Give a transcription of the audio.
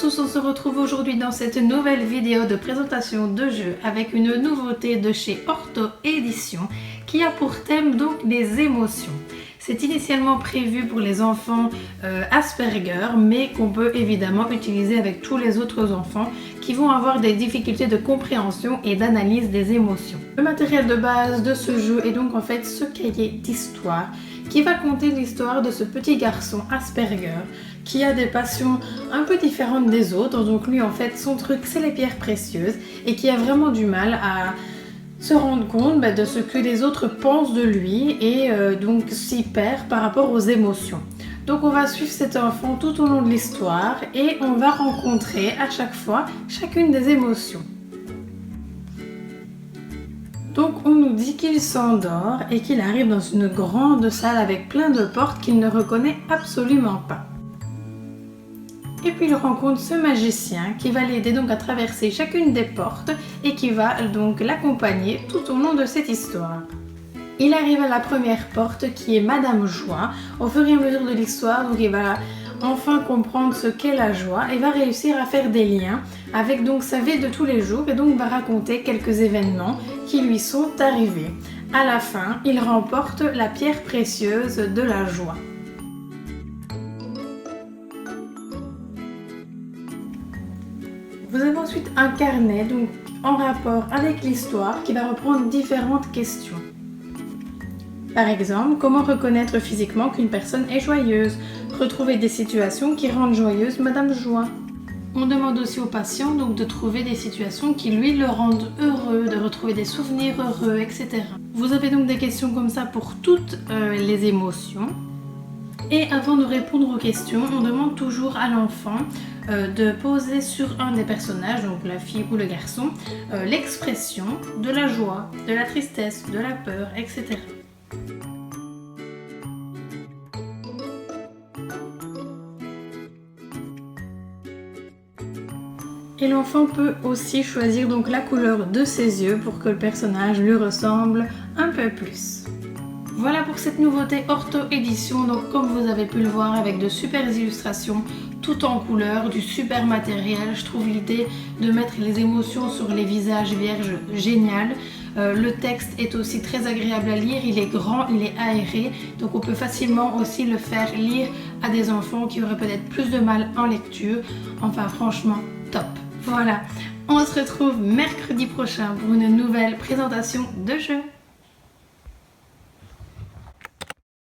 tous, on se retrouve aujourd'hui dans cette nouvelle vidéo de présentation de jeux avec une nouveauté de chez Orto Éditions qui a pour thème donc les émotions. C'est initialement prévu pour les enfants Asperger, mais qu'on peut évidemment utiliser avec tous les autres enfants qui vont avoir des difficultés de compréhension et d'analyse des émotions. Le matériel de base de ce jeu est donc en fait ce cahier d'histoire qui va conter l'histoire de ce petit garçon Asperger qui a des passions un peu différentes des autres. Donc lui en fait son truc c'est les pierres précieuses et qui a vraiment du mal à se rendre compte de ce que les autres pensent de lui et donc s'y perd par rapport aux émotions. Donc on va suivre cet enfant tout au long de l'histoire et on va rencontrer à chaque fois chacune des émotions. Donc on nous dit qu'il s'endort et qu'il arrive dans une grande salle avec plein de portes qu'il ne reconnaît absolument pas. Et puis il rencontre ce magicien qui va l'aider donc à traverser chacune des portes et qui va donc l'accompagner tout au long de cette histoire. Il arrive à la première porte qui est Madame Joie. Au fur et à mesure de l'histoire, donc il va enfin comprendre ce qu'est la joie et va réussir à faire des liens avec donc sa vie de tous les jours et donc va raconter quelques événements qui lui sont arrivés. À la fin, il remporte la pierre précieuse de la joie. Vous avez ensuite un carnet donc en rapport avec l'histoire qui va reprendre différentes questions. Par exemple, comment reconnaître physiquement qu'une personne est joyeuse? Retrouver des situations qui rendent joyeuse Madame Joie. On demande aussi aux patients donc de trouver des situations qui lui le rendent heureux, de retrouver des souvenirs heureux, etc. Vous avez donc des questions comme ça pour toutes les émotions. Et avant de répondre aux questions, on demande toujours à l'enfant de poser sur un des personnages, donc la fille ou le garçon, l'expression de la joie, de la tristesse, de la peur, etc. Et l'enfant peut aussi choisir donc la couleur de ses yeux pour que le personnage lui ressemble un peu plus. Voilà pour cette nouveauté Orto Édition, donc comme vous avez pu le voir avec de super illustrations tout en couleur, du super matériel. Je trouve l'idée de mettre les émotions sur les visages vierges génial. Le texte est aussi très agréable à lire, il est grand, il est aéré, donc on peut facilement aussi le faire lire à des enfants qui auraient peut-être plus de mal en lecture. Enfin franchement top. Voilà, on se retrouve mercredi prochain pour une nouvelle présentation de jeu.